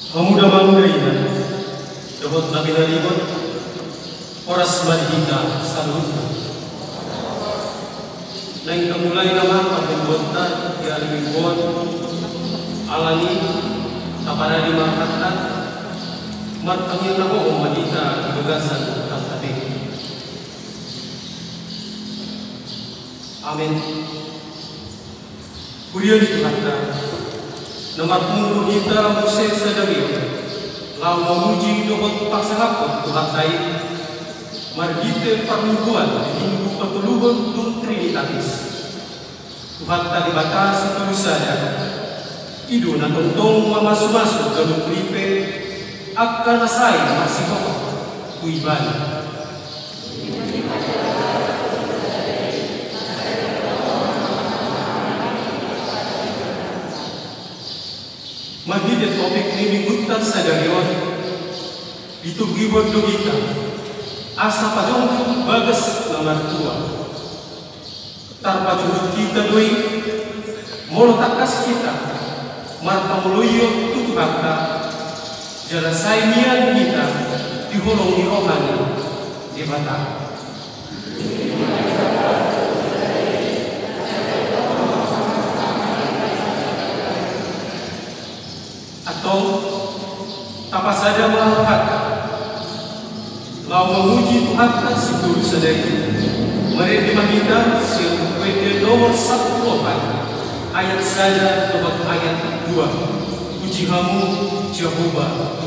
Pemuda Manggaina dapat nabi naribot oras madhita saluta. Nang kamulay naman pagbubuta di alibon alani tapara di makatan matangin na ko madita ibugasan ang tabi. Amin. Kuriya di Tuhan nomor punggung kita Moses sadari lau memuji dohot paksahapot Tuhan tayi margite perlubuan hinggu petuluhun tung Trinitatis Tuhan tadi batas tulisannya idu na tontong mamasu-masu galung lipe akan nasay masih kok kuiban. Magigit topik ini minggutan sadarion itu gibot logika asa padong bagas nomor 2 tarpajurut kita doi molo takas kita marpamuluyo tutu hakta jala saimian kita diholong di rohani di batang. Atau apa saja melakukan mau memuji Tuhan seluruh sadari mereka meminta sesuai nomor 1 ayat saja nomor ayat 2 puji kamu Jehovah.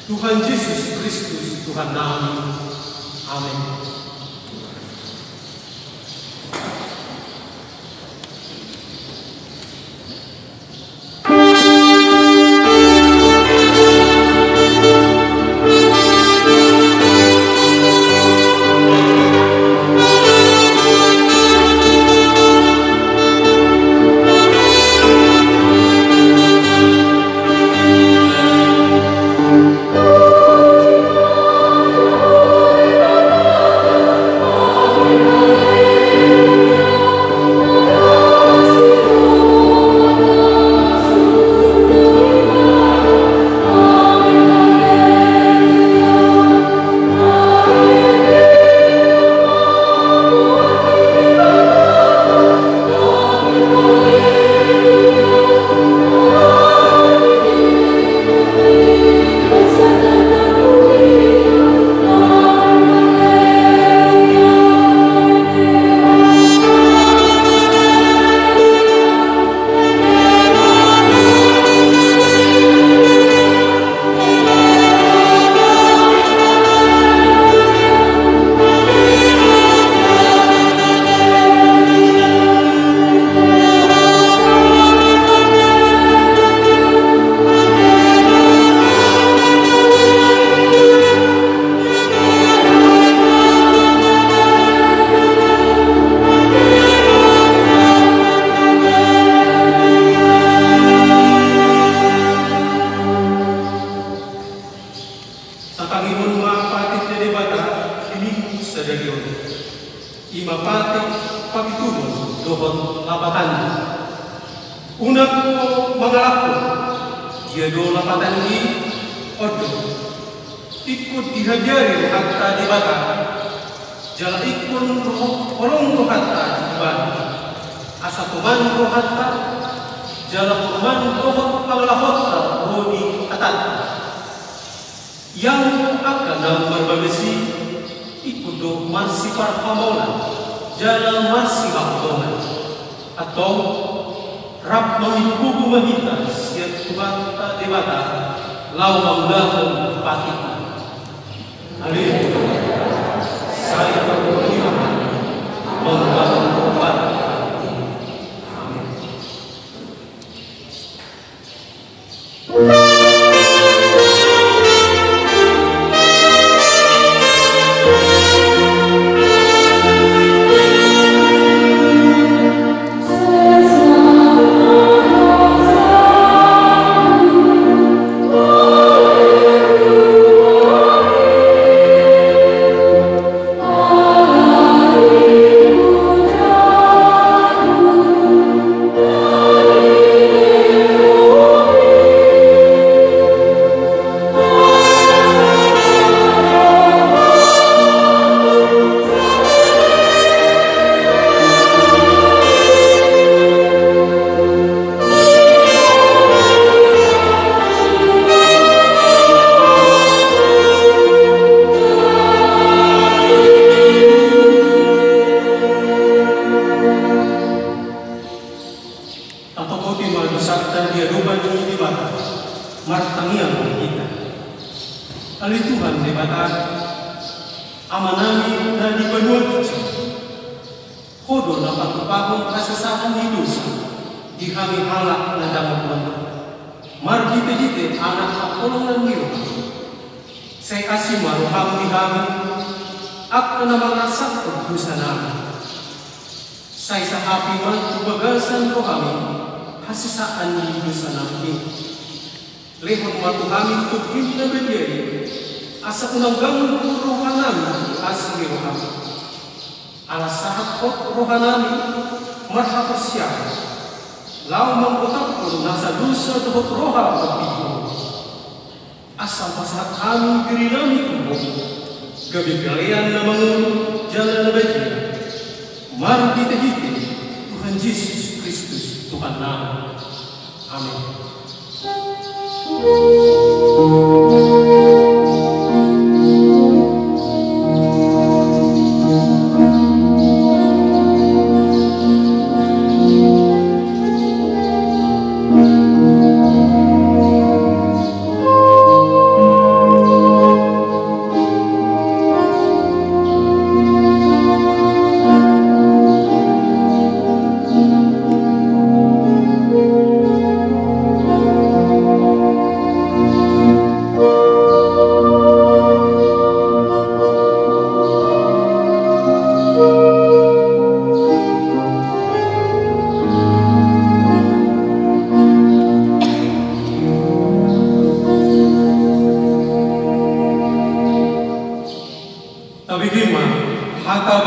Tuhan Yesus Kristus, Tuhan kami. Amin.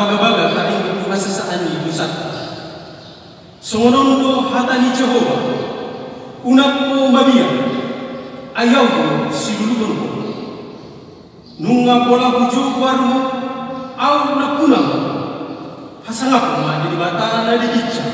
baga-baga karing masasaan ni pusat. Songonondo hata ni Jehova, unak ko mabia, ayaw ko silulugon ko. Nunga bola bujo warmo, aw na kunang, hasangap ko ma di bata na digitsa.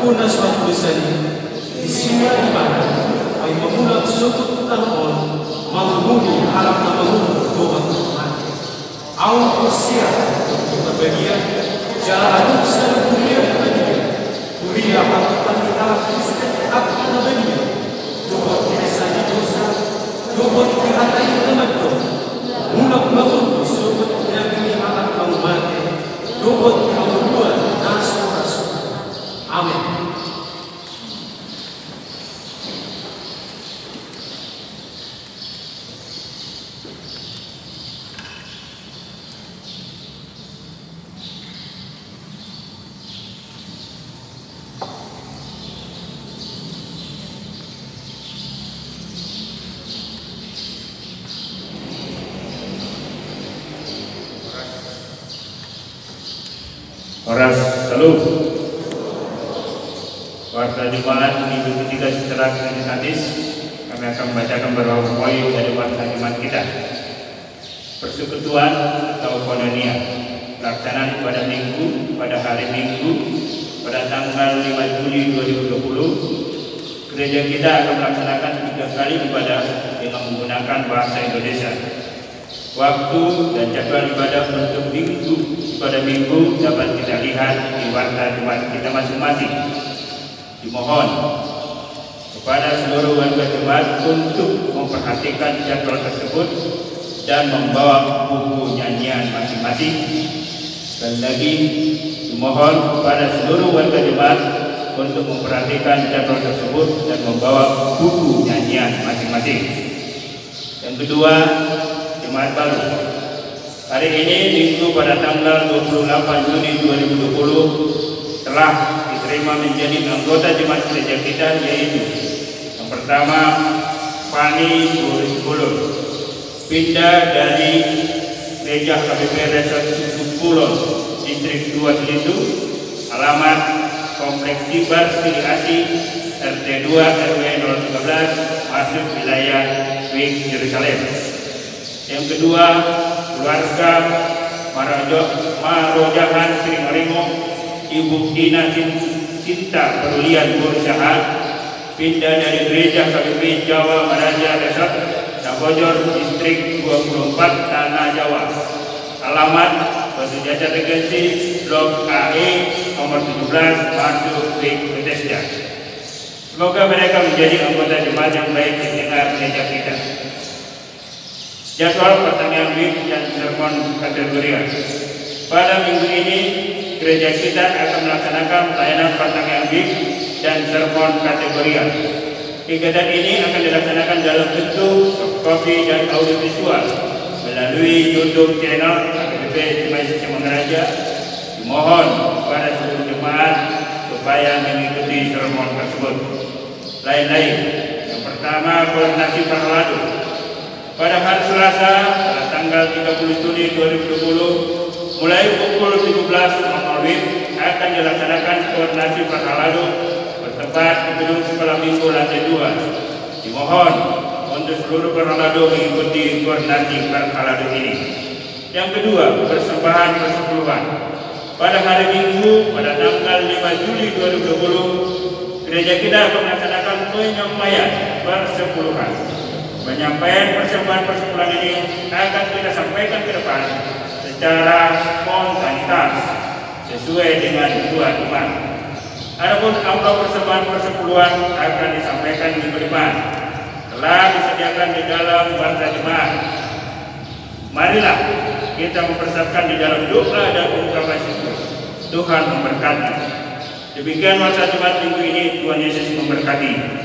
Una suatu tulisan di sini di mana ay mamulang sukut tanong menghuni alam menghuni doa Tuhan. Au usia berbahagia jalan seluruhnya kuria harapan alam Kristen aku berbahagia doa kisah dosa doa dihatai teman mulak bangun sobat dari alam mati doa dihaluan nasu. Amin. Horas Saluh. Warga jemaat minggu ketiga setelah hadis, kami akan membacakan beberapa poin dari warga jemaat kita. Persekutuan atau koinonia, pelaksanaan pada minggu, pada hari Minggu, pada tanggal 5 Juli 2020, gereja kita akan melaksanakan 3 kali ibadah dengan menggunakan bahasa Indonesia. Waktu dan jadwal ibadah untuk minggu pada minggu dapat kita lihat di warta jemaat kita masing-masing. Dimohon kepada seluruh warga jemaat untuk memperhatikan jadwal tersebut dan membawa buku nyanyian masing-masing. Sekali lagi, dimohon kepada seluruh warga jemaat untuk memperhatikan jadwal tersebut dan membawa buku nyanyian masing-masing. Yang kedua, jemaat baru. Hari ini Minggu pada tanggal 28 Juni 2020 telah diterima menjadi anggota jemaat gereja kita, yaitu yang pertama Fani Boris pindah dari gereja KBP Resort Sukukulon Distrik 2 Selitu, alamat Kompleks Tibar Sri Asi RT 2 RW 013 masuk wilayah Wing Yerusalem. Yang kedua, keluarga Marojahan Sri Marimo, Ibu Ina Sinta Perulian berusaha pindah dari gereja KBP Jawa Maraja Resort Nabojor Distrik 24 Tanah Jawa, alamat Batu Jajar Regensi Blok AE nomor 17 masuk Wing Bethesda. Semoga mereka menjadi anggota jemaat yang baik di tengah gereja kita. Jadwal pertanyaan week dan sermon kategorian. Pada minggu ini, gereja kita akan melaksanakan pelayanan pertanyaan week dan sermon kategorian. Kegiatan ini akan dilaksanakan dalam bentuk soft copy dan audio visual melalui YouTube channel KBP Jemaat Cemangaraja. Dimohon kepada seluruh jemaat supaya mengikuti sermon tersebut. Lain-lain. Yang pertama, koordinasi perladu. Pada hari Selasa, pada tanggal 30 Juli 2020, mulai pukul 17.00 akan dilaksanakan koordinasi perhaladu bertempat di gedung sekolah minggu lantai 2. Dimohon untuk seluruh perhaladu mengikuti koordinasi perhaladu ini. Yang kedua, persembahan persepuluhan. Pada hari Minggu, pada tanggal 5 Juli 2020, gereja kita akan melaksanakan penyampaian persepuluhan. Penyampaian persembahan persepuluhan ini akan kita sampaikan ke depan secara spontanitas sesuai dengan tujuan iman. Adapun amplop persembahan persepuluhan akan disampaikan minggu depan. Telah disediakan di dalam warta jemaat. Marilah kita mempersiapkan di dalam doa dan ungkapan syukur. Tuhan memberkati. Demikian warta jemaat minggu ini. Tuhan Yesus memberkati.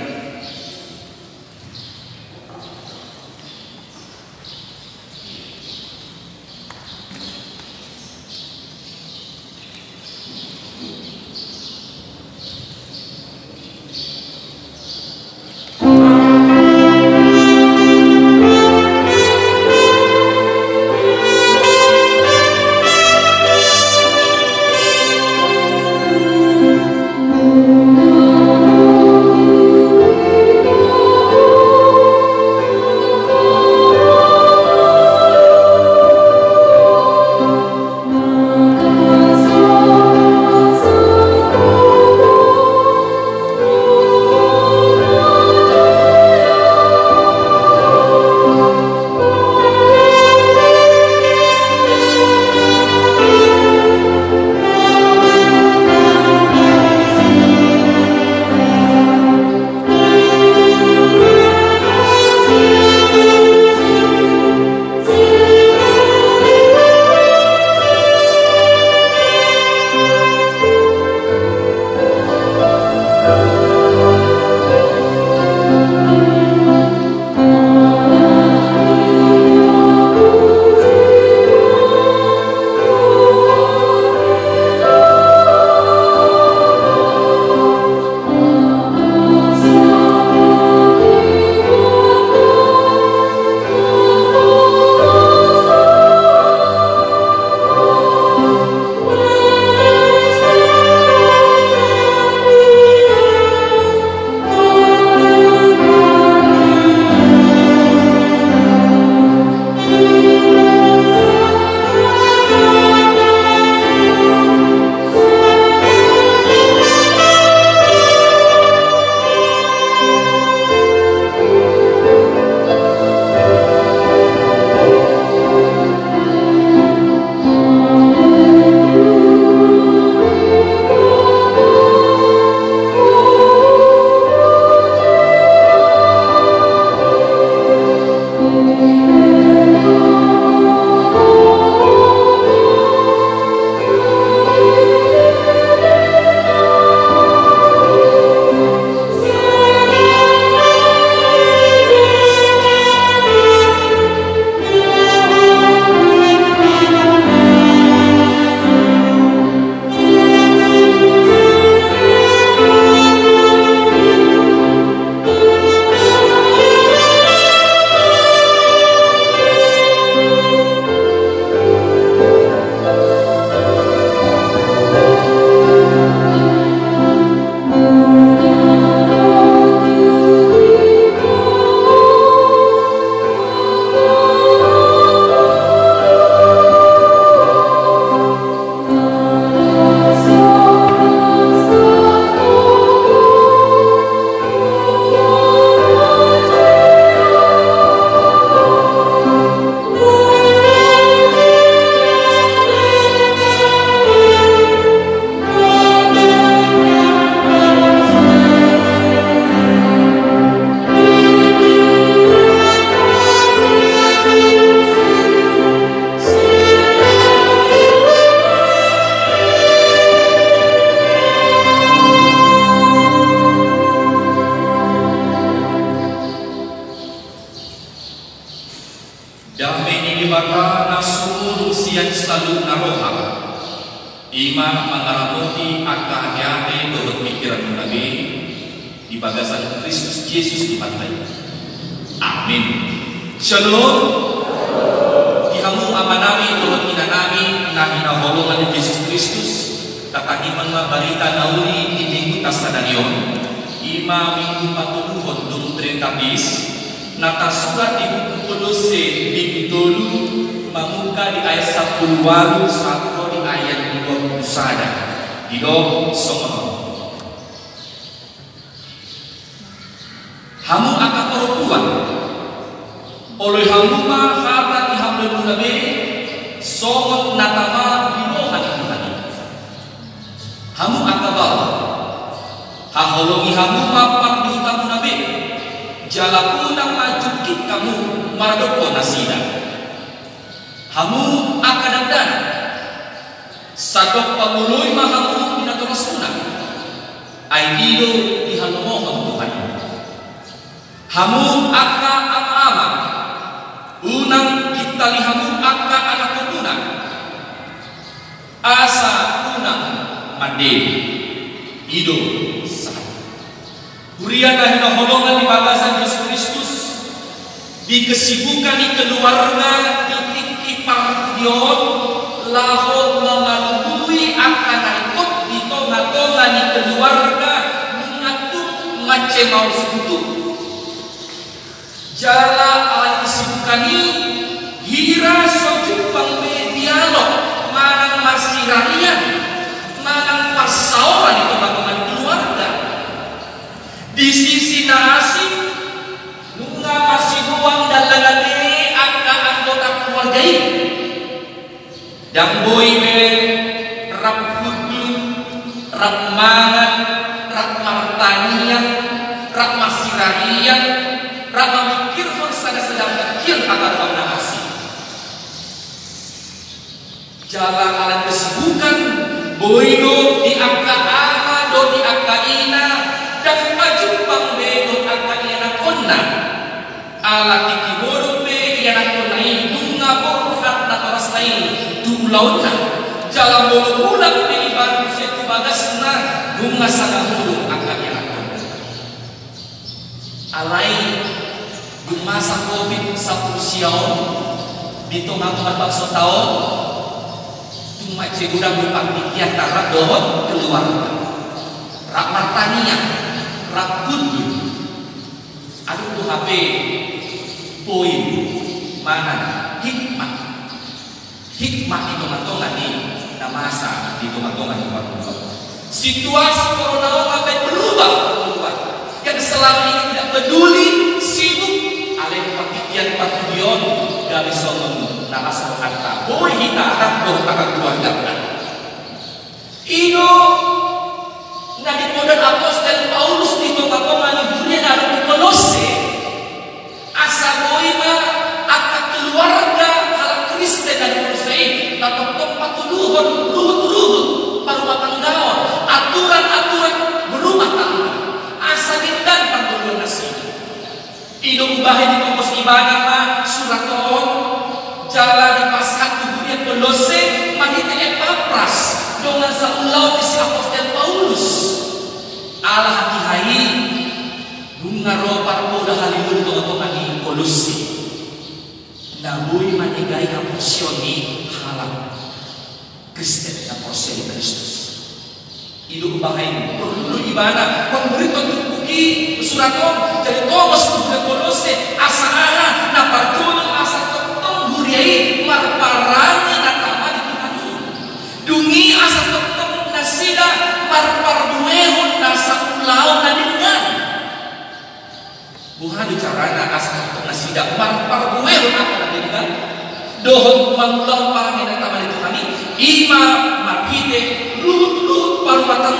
damai ini baka nasumur siang selalu naroha ima mangaramuti akka ate dodot pikiran nabi di bagasan Kristus Yesus dipantai. Amin. Shalom. Dihamu amanami dodot inanami nahina holongan Yesus Kristus tatagi mga balita nauli di minggu tasadanion ima minggu patuluhon dung 30 natasulat di buku Kolose di Pitolu mamuka di ayat 10 sampai di ayat 21 di do somo hamu akan perempuan oleh hamu ma kata di hamil nabi somot natama di rohan Tuhan hamu akabal haholongi hamu ma pang di nabi jalapuna majukit kamu maradoko nasida hamu akadabdan sadok pamului mahamu minatorasuna aidido dihanomohon Tuhan hamu aka ama-ama unang kita lihamu aka anak ketuna asa unang mandiri ido Hurian dahina holongan di bagasan Yesus Kristus di kesibukan di keluarga di partion laho mengalui akan ikut di tonga-tonga di keluarga mengatur macam mau sekutu jala alat kesibukan ini hira sojupang dialog manang masirarian manang pasauran di tonga-tonga di keluarga di sisi nasi bunga masih ruang dan lagi angka anggota keluarga ini dan boy me rap hudul rap mangan rap martanian rap masirarian rap mikir pun sedang kecil akan warna asing jalan alat kesibukan boy do di angka ama do di angka ina dan majupang bedot akan yana konna ala kikiboro be yana konna bunga borfat na toras na tulauna jalan bolo-bulan be ibaru setu bagasna bunga sanahulu akan yana konna alai di masa covid 10 siaw dito nga bakso taon cuma cegudang berpaktikian tarap dohon keluar rak martanian rakun aduh tuh HP poin mana hikmah itu matongan nih namasa itu matongan situasi corona sampai berubah yang selama ini tidak peduli sibuk alih pakitian patudion dari somen namasa kata boy kita rakdoh akan keluarga ino nadi modern apostol Paulus di tongga-tongga di dunia dari Kolose asa boima akan keluarga hal Kristen dari Kolose tatok patuluhon luhut parumah tanggawan aturan-aturan berumah tangga asa dindan panguluan nasi idung bahin di kompos ibadah ma suraton jalan di pasar dunia Kolose mahita Epapras dengan saulau di si apostol Paulus Allah hati-hati bunga ropa udah halimun tong-tongan di Kolose nabui manigai kaporsioni halal Kristen na porsioni Kristus hidup bahaya perlu ibadah pemberitahu buki suraton jadi Thomas bukan Kolose asana na parjun asa tong huriai marparangi na tama di Tuhan dungi asa tong nasida marparduehon nasa ulau na dengan buhan bicara asa tong nasida marparduehon na dengan dohon mangulau parang na tama di Tuhan ima makite luhut parumah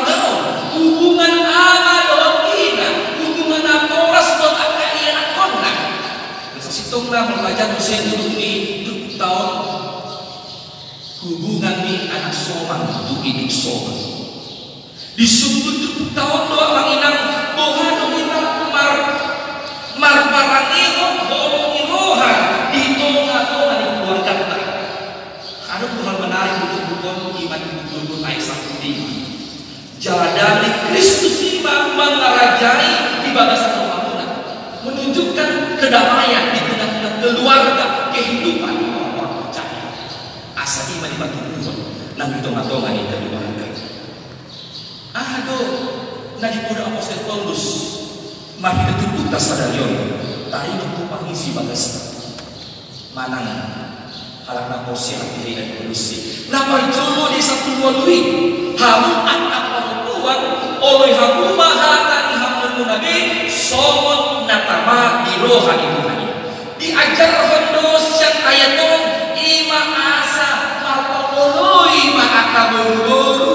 hubungan ama dohon ina hubungan aporas dohon akan anak kona situnglah membaca dosen dulu di tahun hubungan ni anak soman untuk hidup soman disebut tahun doa manginang boha dominang mar parangiho holongi roha di tongah kon iman betul-betul naik satu lima. Jadali Kristus lima mengarajai di bagasan pembangunan, menunjukkan kedamaian di tengah-tengah keluarga, kehidupan orang percaya. Asa iman di betul-betul nang hitung-hitungan itu keluarga. Aduh, nadi pada apostol Paulus mari ketutup tasadayon, tayo pangisi bagasan. Manang halak porsi ang pilih dan kondisi. Napay jolo di sa pulwaluin, hamon ang perempuan, oleh hamu mahalatan hamun munabi, somon natama di rohani Tuhan. Diajar hondos yang ayaton, ima asa, marpoloi maakabururu,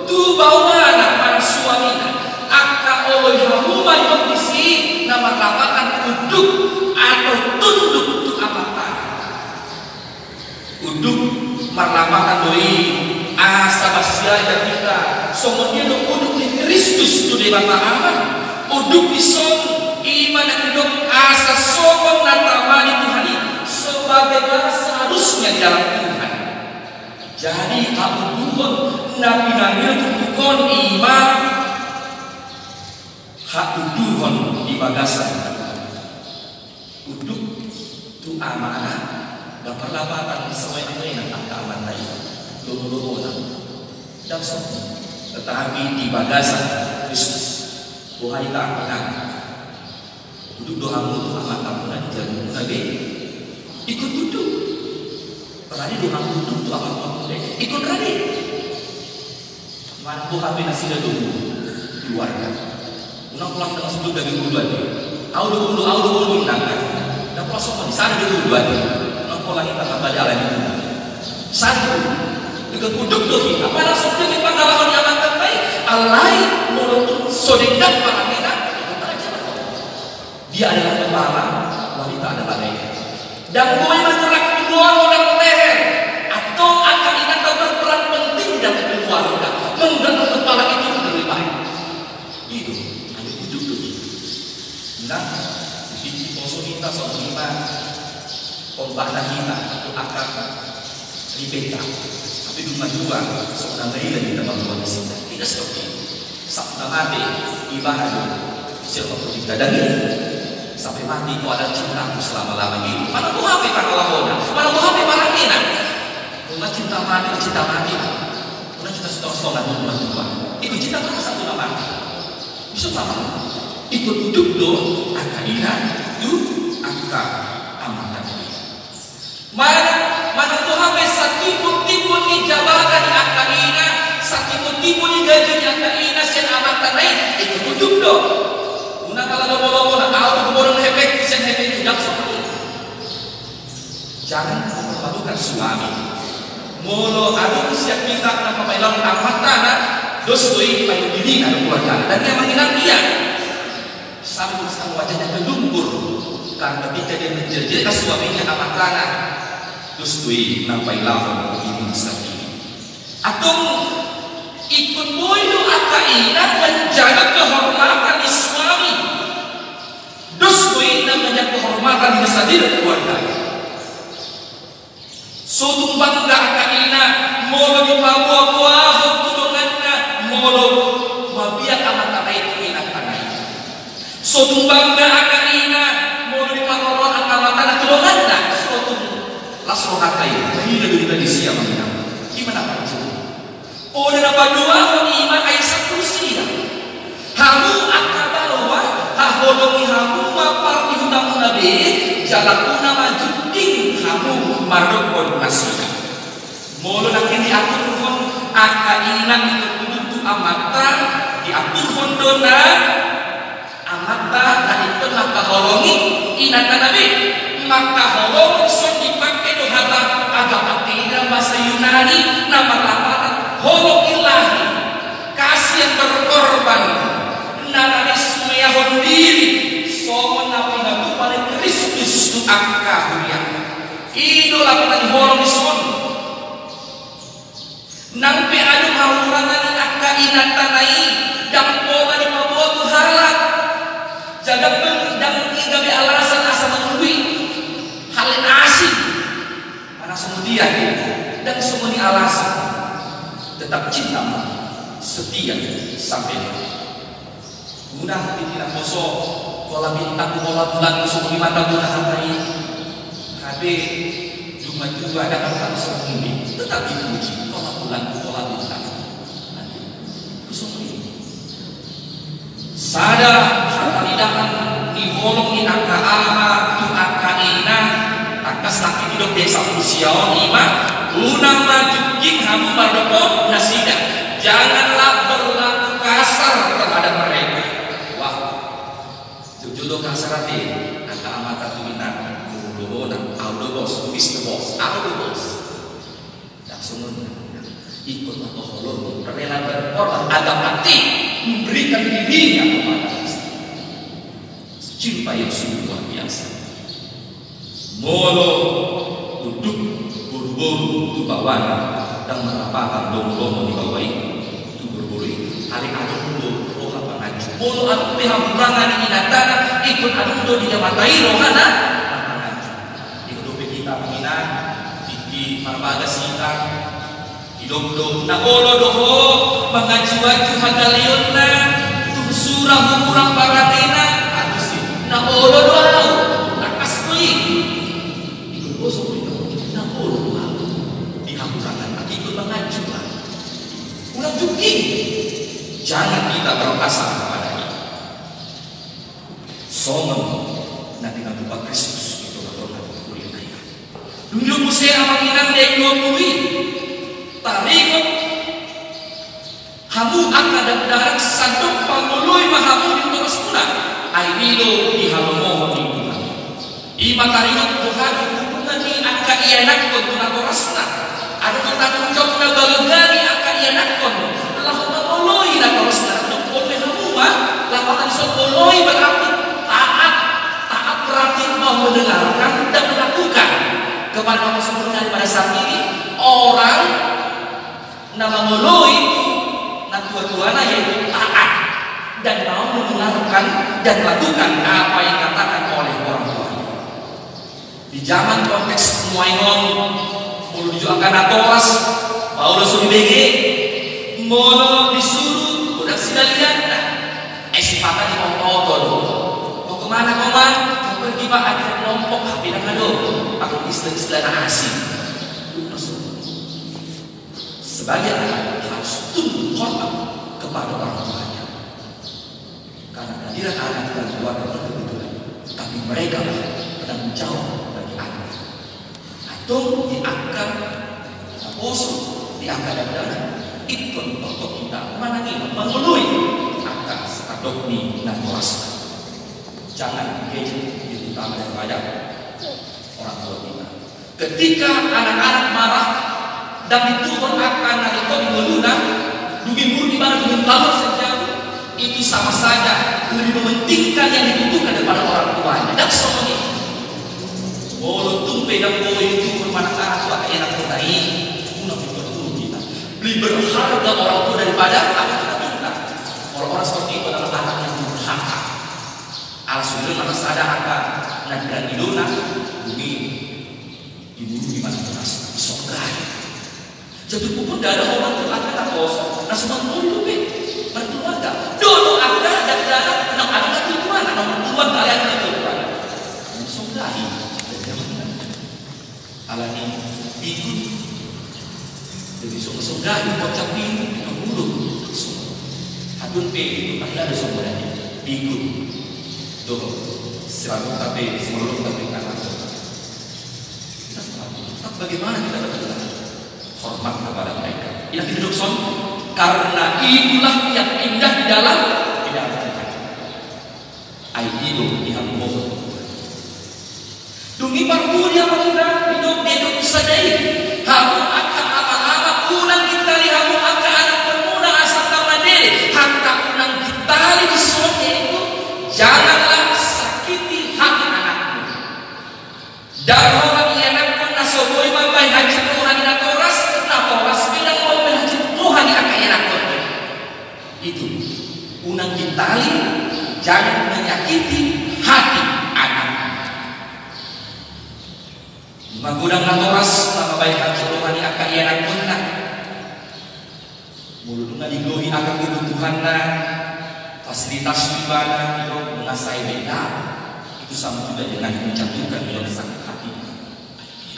tu bawana para suamina, akka oleh hamu may kondisi, na marapatan uduk atau tunduk tu amatan. Uduk marlamakan doi asa basya kita somonya do uduk di Kristus tu di mata aman uduk di som iman dan hidup asa sokong natamani Tuhan sebagaimana seharusnya di dalam Tuhan. Jadi kamu Tuhan nabi itu bukan iman hak Tuhan di bagasan uduk tu amanah dan perlambatan sesuai apa yang akan tadi lulu-lulu dan semua tetapi di bagasan Kristus wahai ta'aman duduk doamu itu amat amunan jalan nabi ikut duduk berani doamu duduk itu amat amunan ikut berani mana tuh habis nasi dah dulu keluarga unang pulang dengan sebelum dari duluan au dulu menangkan dan pulang semua di sana duluan pola kita kembali ala itu. Satu, dengan uduk dohi. Apa langsung dengan pengalaman yang akan baik? Alai mulut sodekat para kita. Dia adalah kepala, wanita adalah leher. Dan mulai bergerak di luar orang leher. Atau akan ingat berperan penting dalam keluarga. Menggunakan kepala itu lebih baik. Itu ada uduk dohi. Nah, di poso kita soal pembahana kita itu akan ribeta tapi cuma dua seorang dari kita bangun tidak seperti itu sampai mati ibadah siapa pun kita dari sampai mati itu ada cintaku selama-lama ini mana tuh HP para lawana mana tuh HP para kina mana cinta mati mana cinta setengah rumah tua itu cinta kan satu nama bisa sama ikut duduk doh akan ingat itu akan amat mana Tuhan sakit-tipun ni jabatan di akaina, sakit-tipun ni gaji di akaina, sen amatan lain, itu duduk dong. Una kalau bobo na tahu bobo hebek, sen hebek tidak seperti itu. Jangan mempermalukan suami. Molo adu siap kita na pamailang amatan na dos doi payu diri na keluarga dan dia mengingat dia. Sambil wajahnya terlumpur karena ketika dia menjelajah suaminya amatan terus dui nampai lava ini sakit atau ikut boyo akaina menjaga kehormatan suami terus dui namanya kehormatan di sendiri keluarga sutung bangga akaina molo di buah tudunganna molo mabiak amat akai kaina kanai sutung bangga akaina molo di pakoron akamatan tudunganna sutung langsung katai, ini lebih tadi siapa menang? Gimana Pak? Oh dan apa doa iman Aisyah Kursia? Hamu akabawa, haholongi hamu mapar dihundang nabi, jalakuna majuding hamu marokon nasida. Molo nakin diatur pun akainan itu kudu amata diatur hondona amata dan itu makaholongi inatan nabi. Maka holong son dipakai dohata agama tidak bahasa Yunani nama lamaran holong ilahi kasih yang berkorban naris meyahon diri so nabi nabi paling Kristus tu angka hurian idola kita holong son nampi adu haurangan angka inatanai dan pola di mabuah tuharat jaga dan tidak alasan asa menului hal asing mana semua dia dan semua ini alasan tetap cinta setia sampai guna tidak kosong bola bintang bola bulan suku mata guna hari tapi cuma juga ada kata sembunyi tetap dipuji bola bulan bola bintang sadar harta lidakan diholong di angka ama tu angka ina akas laki hidup desa usia lima guna majuking hamu berdokok nasida janganlah berlaku kasar terhadap mereka. Wah, jodoh kasar hati angka ama tu bintang dulu dan audo bos bis bos audo bos tak sungguh ikut atau holong rela berkorban ada mati memberikan dirinya kepada istri cinta yang sungguh luar biasa molo duduk buru-buru di bawah dan merapatkan domo-domo di bawah itu buru-buru hari-hari dulu roh apa ngaji molo aku pihak burangan ini datang ikut adu di jamatai rohana apa ngaji ikut kita mengingat di marbaga sita hidup na olo doho mengaji waju hadalionna tu surah humurang paratena aduh sih na olo doho nakas kuih ikut bosok itu na olo doho dihamburangan ikut mengaji ulang juking jangan kita berpasang kepadanya somen nanti nak lupa Kristus itu berdoa kuliah kaya dulu musya amanginan dek 20 tarikot hamu akan darat sadok pangului mahamu di terus pula aibilo di hamu di Tuhan ima tarikot Tuhan hubungan ni akan ianak kon Tuhan korasna ada tentang ucap na galgani akan ianak kon lahu pangului na korasna untuk boleh hamu mah lakukan sopoloi berarti taat berarti mau mendengarkan dan melakukan kepada Allah Subhanahu pada saat ini orang nama mulu itu nah tua-tuana yaitu taat dan mau mendengarkan dan lakukan apa yang dikatakan oleh orang tua. Di zaman konteks muayon mulu akan atoras Paulus subege mono disuruh udah sudah lihat nah sifatan di mau kemana koma mau pergi pak ada kelompok bilang aduh aku istilah asing sebagai anak harus tunduk hormat kepada orang tuanya karena kehadiran anak dan keluarga berkebutuhan tapi mereka bertanggung jawab bagi anak atau diangkat bosok diangkat dan itu untuk kita mana ini memenuhi angka adopni dan kuasa jangan gadget utama daripada orang tua kita ketika anak-anak marah dan diturun akan nalika menguluna dugi murni barang dengan kamar sejauh itu sama saja lebih mementingkan yang dibutuhkan daripada orang tuanya dan semuanya walau tumpe dan boy itu bermana anak tua enak bertai guna betul kita lebih berharga orang tua daripada anak kita minta orang-orang seperti itu adalah anak yang durhaka alhamdulillah mana sadar akan nagiran iluna dugi dibunuh di mana terasa sokai jatuh pun tidak ada orang yang akan kosong. Nah semua dulu berkeluarga. Dulu ada dan ada nak ada tujuan, nak tujuan kalian itu tujuan. Sunggahi, alani ikut. Jadi sunggahi bocah pintu dengan mulut. Adun itu ada sumbernya. Ikut. Tuh, selalu tapi sebelum tapi kan. Bagaimana kita berkeluarga? Hormat kepada mereka. Yang hidup son karena itulah yang indah di dalam mereka. Ai hidup di hamu. Dungi partu dia mengira hidup sadai. Hamu akan apa-apa pulang kita li hamu akan anak pemuda asal tamadere. Hatta pulang kita di sore itu janganlah sakiti hati anakmu. Dan orang yang anak nasoboi mampai haji Tuhan di Toras bilang mau berhaji Tuhan yang akan enak itu unang kitali jangan menyakiti hati anak magudang Toras nama baik haji Tuhan yang akan enak Mulutnya digloi akan kebutuhan fasilitas pribadi mengasai beda. Itu sama juga dengan menjatuhkan dalam sakit hati.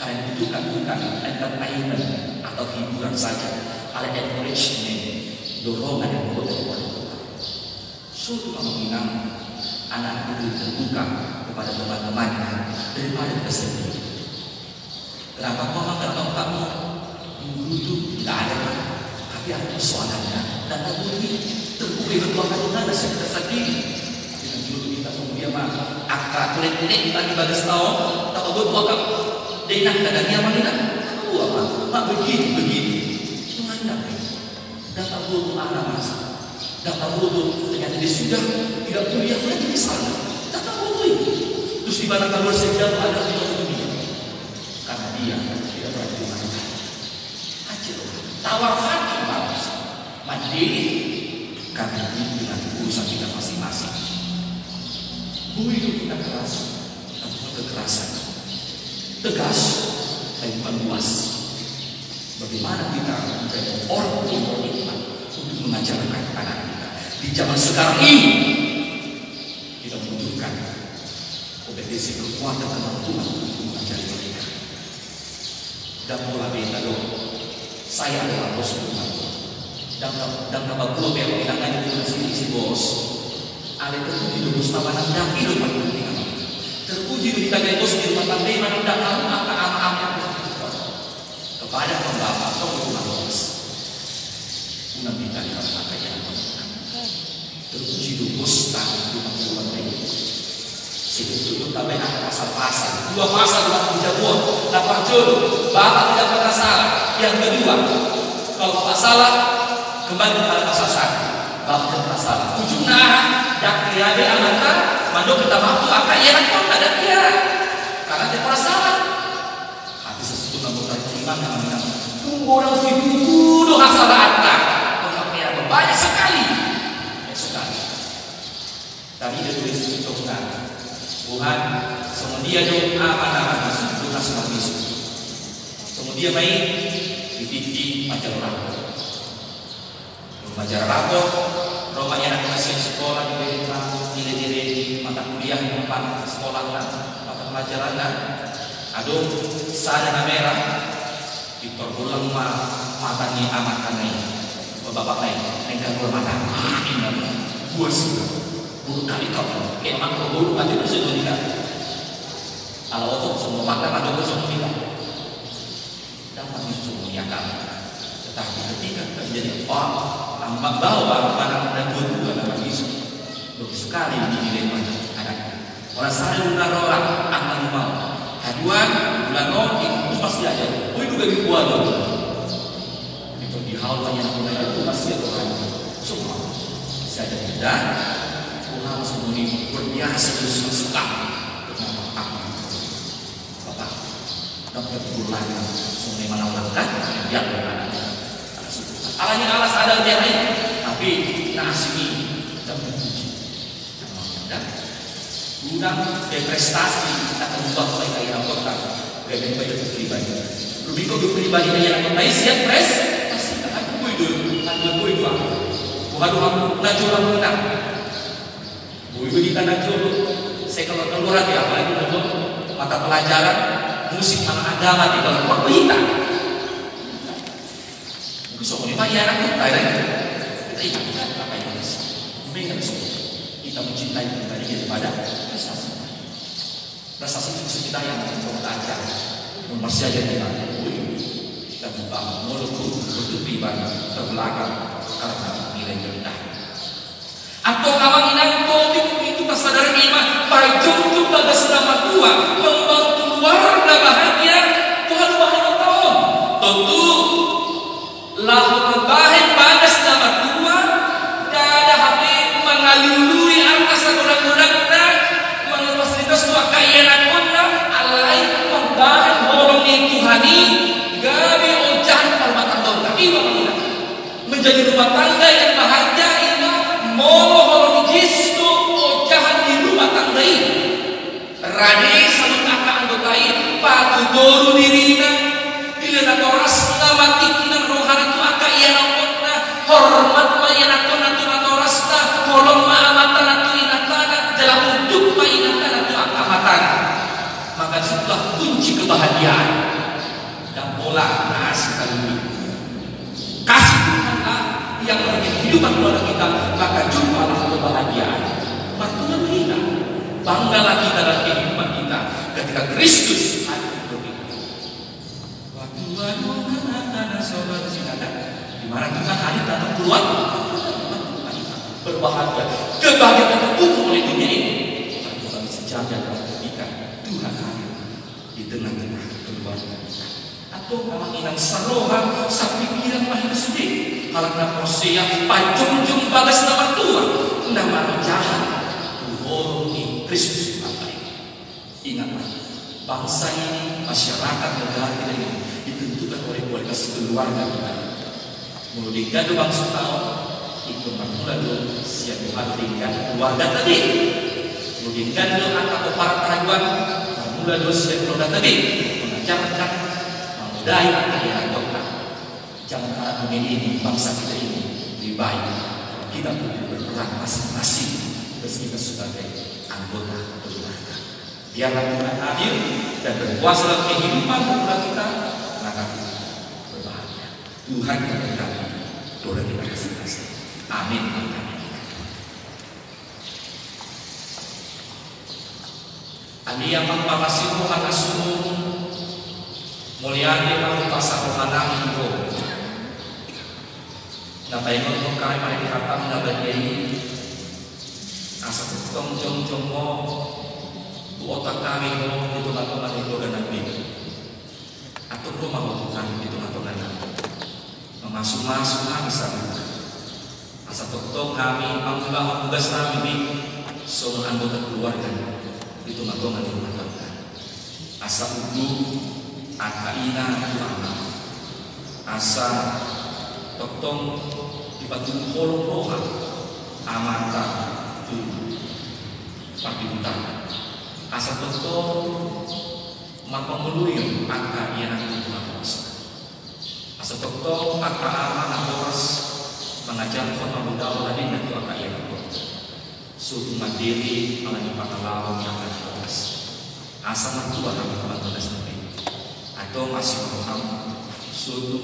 Karena butuhkan bukan entertainment atau hiburan saja, ada encouragement, dorongan yang perlu dari orang tua. Suatu kemungkinan anak itu terbuka kepada teman-temannya daripada kita sendiri. Kenapa kau tahu kamu guru itu tidak ada kan? Tapi ada persoalannya dan tak boleh terbuka kedua kandungan dan kita sendiri. Dengan guru kita kemudian mah akak kulit-kulit kita dibagi tahun tak boleh buat dia nak kadang dia mana nak tahu apa mak begini itu anda dan tak boleh anak masa dan tak boleh ternyata dia sudah tidak kuliah lagi di sana tak boleh terus di mana kalau sejauh ada di dunia karena dia tidak berani dimakan acil tawar hati bagus mandiri karena ini dengan urusan kita masing-masing bui itu kita keras tapi kekerasan tegas dan luas. Bagaimana kita menjadi orang yang beriman untuk mengajarkan anak kita di zaman sekarang ini? Kita membutuhkan kompetensi kekuatan kemampuan untuk mengajari mereka. Dan pola beta dong. Saya adalah bos rumah. Dan kapal gua yang mengenangkan itu si bos. Ale terpuji dulu sama anak hidup pada terpuji ditanya bos di rumah tangga mana udah kamu angka kepada pembawa atau rumah bos unang kita di rumah tangga yang terpuji dulu bos tahu rumah tangga sebetulnya tapi ada pasal-pasal dua pasal dalam penjabuan dapat jodoh bapak tidak pernah salah yang kedua kalau bapak salah kembali kepada pasal 1 bapak tidak pernah salah ujungnya dak kriade ananta mandok kita mampu akak ia pun ada dia karena dia pernah salah hati sesuatu anggota terima dengan tunggu orang situ doa salah akak pengertian banyak sekali tadi dia tulis contohnya Tuhan semudia dong aman-aman Tuhan semua bisu semudia main di TV macam rapor rumahnya anak masih sekolah di rumah nilai-nilai mata kuliah di tempat sekolah mata pelajaran aduh sana merah diperbulang matanya amat kanai bapak lain engkau keluar mata gua sudah buruk kali kau emang kau buruk nanti bersama tidak kalau untuk semua makan ada bersama tidak dapat disumuliakan tetapi ketika terjadi tambah bawa barang dan dua dalam isu bagus sekali dinilai anaknya orang saya udah orang akan mau haduan bulan itu pasti aja itu dari buat itu di hal banyak itu pasti ada orang semua saya ada Tuhan sembunyi berbiasa sekali kenapa aku bapak dapat bulan sungai mana ulangkan biar berada alanya alas ada yang lain tapi nasib kita memuji dan guna deprestasi kita membuat mereka yang kota gaya pribadi lebih kau pribadi yang kota siap pres kasih aku itu bukan najuran menang itu kita najuran saya kalau keluar lagi apa itu mata pelajaran musik mana agama di dalam waktu kita soalnya bayaran kita ingat apa yang harus kita mencintai pribadi daripada prestasi itu kita yang mencoba ajar masih aja kita membangun mulut pribadi terbelakang karena nilai rendah atau kawan inang topik itu kesadaran iman berjumpa pada selama tua membangun keluarga bahagia Tuhan bahagia tahun tentu lalu bahaya pada selama tua dan ada HP mengalului angkasa kurang-kurangnya fasilitas tua kairan kona alai membahan horong Tuhani gabi ocahan permatan tahun tapi menjadi rumah tangga yang bahagia ini molo horong jistu ocahan di rumah tangga ini rade salut kakak anggotai patu doru dirina bila natoras ngamati kinan rohana tu akak iya namanya kebahagiaan dan pola nasi kali. Kasih Tuhanlah yang memberikan kehidupan kepada kita, maka jumpalah kebahagiaan. Matulah kita, banggalah kita dalam kehidupan kita ketika Kristus hadir di kita. Waktu ada sobat silakan, di mana Tuhan hadir dalam keluarga, berbahagia, kebahagiaan tertutup oleh dunia ini. Tapi sejajar ketika Tuhan hadir di tengah-tengah keluarga kita. Atau kalau inang sarohan, sapikiran mahir sedih. Kalau nak proses pajung-jung bagas nama Tuhan, nama jahat, Tuhan ini Kristus Bapak. Ingatlah, bangsa ini, masyarakat negara kita ini ditentukan oleh kualitas keluarga kita. Mulai gaduh bangsa tahu, itu bermula dulu siap Tuhan berikan keluarga tadi. Mulai gaduh atau para keraguan, bermula dulu siap keluarga tadi. Mengajarkan, memudai akan dilakukan. Jangan harap ini bangsa kita ini lebih baik. Kita perlu berperan masing-masing kita sebagai anggota keluarga. Biarlah Tuhan hadir dan berkuasa dalam kehidupan keluarga kita, maka kita berbahagia. Tuhan memberkati doa kita masing-masing. Amin. Ani yang mengpapasi Tuhan asuh mulia dia mau pasang rohani itu. Napai ngomong kami mari dikatakan nabai ini asa ketong jong mo tu otak kami mo itu ngatongan itu dan nabi atau rumah bukan itu ngatongan masuk-masuk kami sama asa ketong kami membangun tugas kami semua anggota keluarga itu ngatongan itu ngatongan asa udu akaina itu anak asa ketong dibantu kolong roha amata tu pakai utang asal betul mapamuluyo angka yang itu mawas asal betul angka amanah boras mengajar kota budal tadi nanti angka yang suku mandiri alami pakalawan yang akan boras asal mertua kami kebantuan sendiri atau masih kamu suatu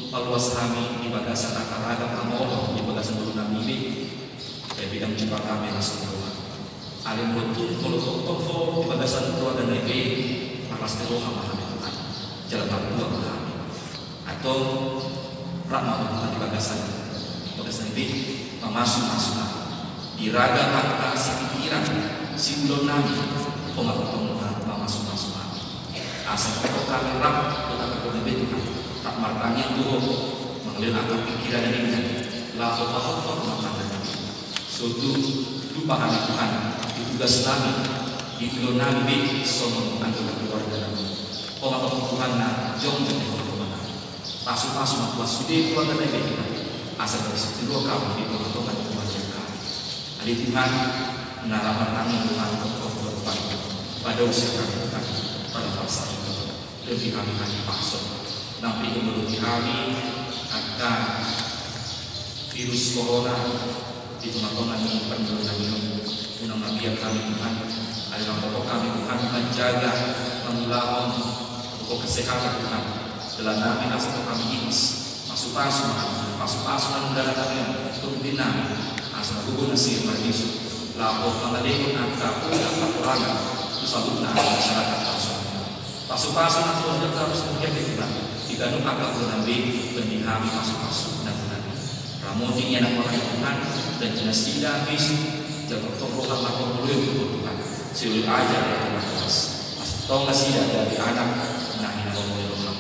paluas kami di bagasan akar-akar kamu di bagasan dulu kami ini ya bidang cepat kami langsung keluar alim betul kalau toko di bagasan keluar dan lagi malas teroha kami Tuhan jalan berdua kami atau ramah Tuhan di bagasan ini masuk di raga kata si pikiran si ulon nami pemakutong masuk asal kami ram kita berkomitmen tak martanya itu mengalir akal pikiran dan iman lalu bahwa makanan suatu lupa kami Tuhan ditugas kami ditugas nabi semua anggota keluarga kami pemakai Tuhan jom jadi pemakai masuk membuat studi keluarga nabi kita asal dari situ kami diperlukan keluarga kami hari Tuhan menarapan kami Tuhan untuk pada usia kami Tuhan pada fase itu lebih kami pasok tapi menurut kami akan virus corona di tengah-tengah ini penyebaran ini unang biar kami Tuhan adalah pokok kami Tuhan menjaga mengelawan pokok kesehatan Tuhan dalam kami asal kami imas masuk dalam kami turutin kami asal hubungan nasir manis lapor mengalihkan angka kekurangan usaha masyarakat pasuk-pasuk atau harus menjadi Tuhan jika nu agak bernabi bendihami masuk dan nabi ramu ini anak orang Tuhan dan jelas tidak bisa jangan tolong lapor dulu itu Tuhan siul aja ya Tuhan tolong kasih dari anak nah ini ngomongin Tuhan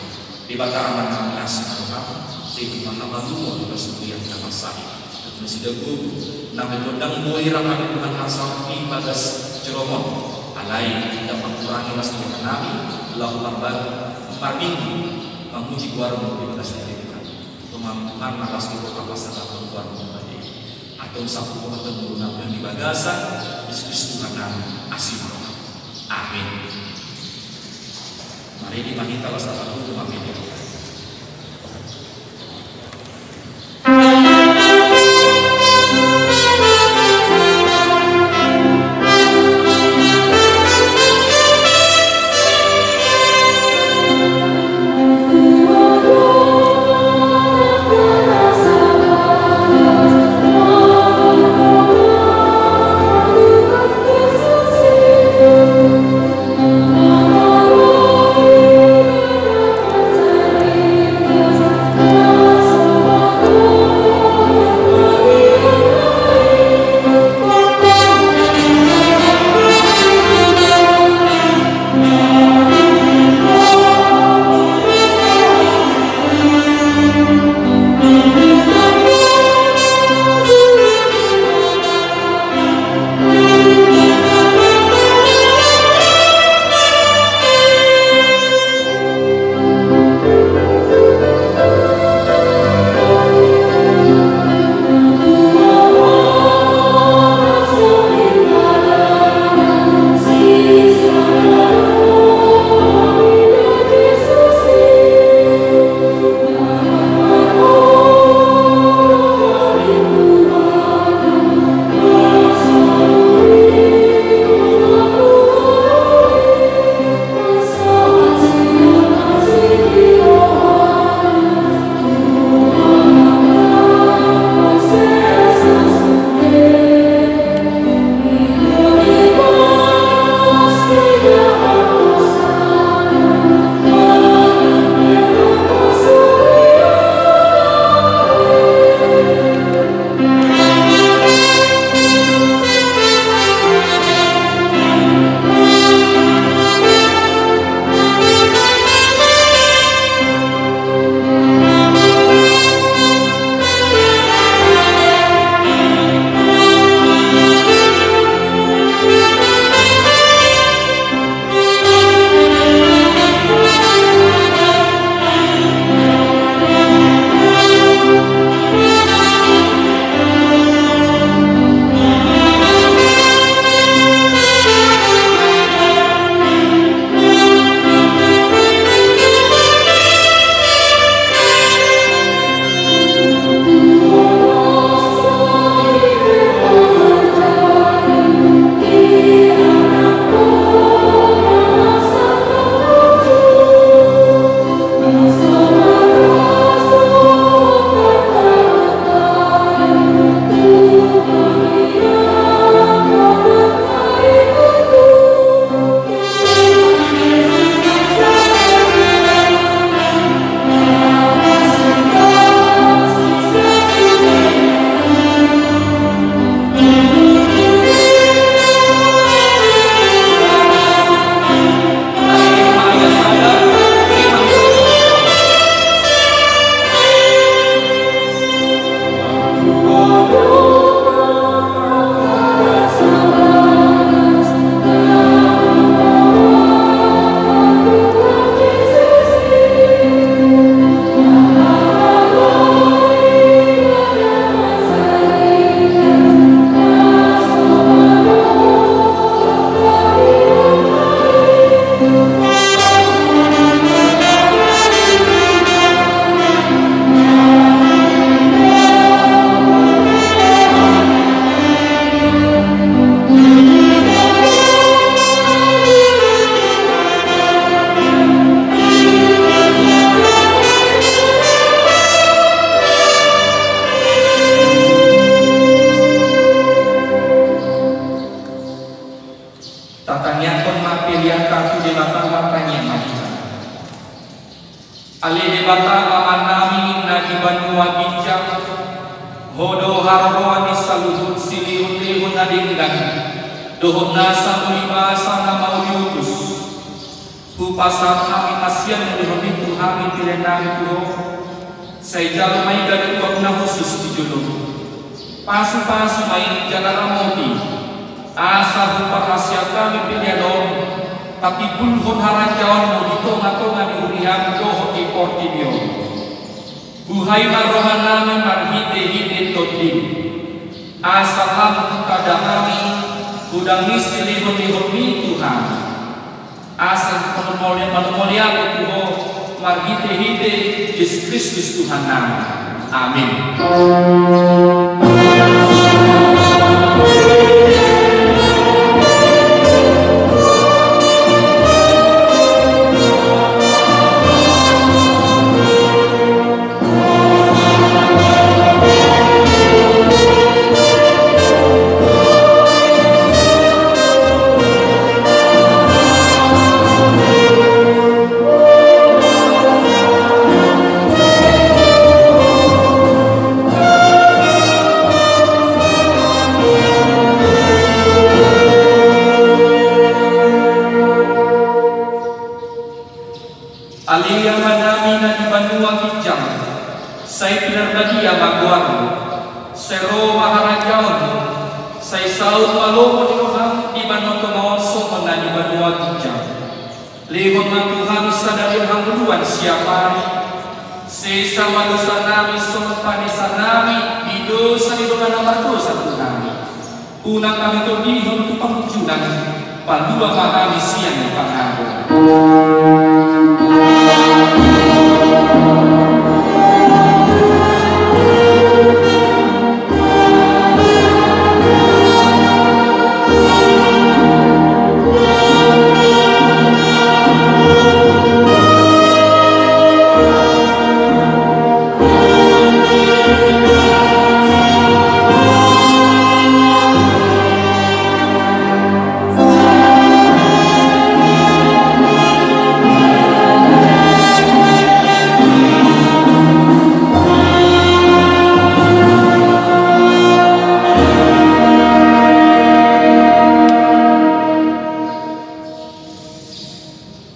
di bata aman kami asal Tuhan di mana baru kita suku yang kita masai terus sudah guru nabi tondang boleh kami Tuhan asal di bagas ceromon alai tidak mengurangi mas Tuhan nabi lalu minggu memuji warung di batas dari Tuhan pemahaman malas itu kapasan atau warung tadi atau satu ketemu yang di bagasan Yesus Tuhan kami asih amin mari dimanita wassalam amin Ali bata amanami nadi banua bijak hodo harroani saluhut silihun lihun nadinggan dohon nasa mulima sana mau diutus upasat kami kasihan lihun itu kami tilenami tuho saya jalan mai dari wakna khusus di julung pasu-pasu main jalan ramoti asa hupa rahasia kami pilih tapi pulhon harajawan mo dito nga di urihan doho di portibio buhay marohan namin marhite-hite totim asalam kada kami udang isilihon-lihon ni Tuhan asal penemulian ko tuho marhite-hite Yesus Kristus Tuhan namin. Amin. Aliyah manami na di banua kijang say pinarbadia magwar sero maharajaon say saud malomo ni Tuhan di banua tumawaso na di banua kijang lihon ng Tuhan sa dalihang buluan siapa sesa malusa nami sumpanisa nami di dosa ni doa nama dosa Tuhan unang kami tolihon tu pangjunan pandua mahami siang ng pangabo.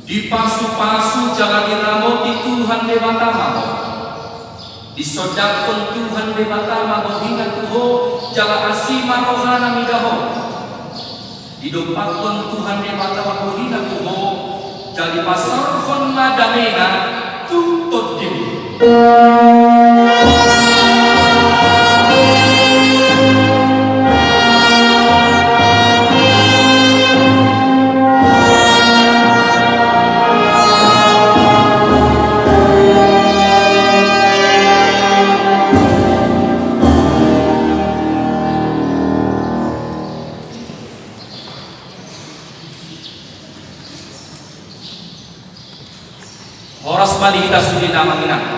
Dipasu-pasu jalan diramoti Tuhan dewata maho disodakon Tuhan dewata maho hingga tuho jalan asima rohana midaho didopakon Tuhan dewata maho hingga tuho jadi pasarkon madamena tutut dim Horas bali kita suri nama kita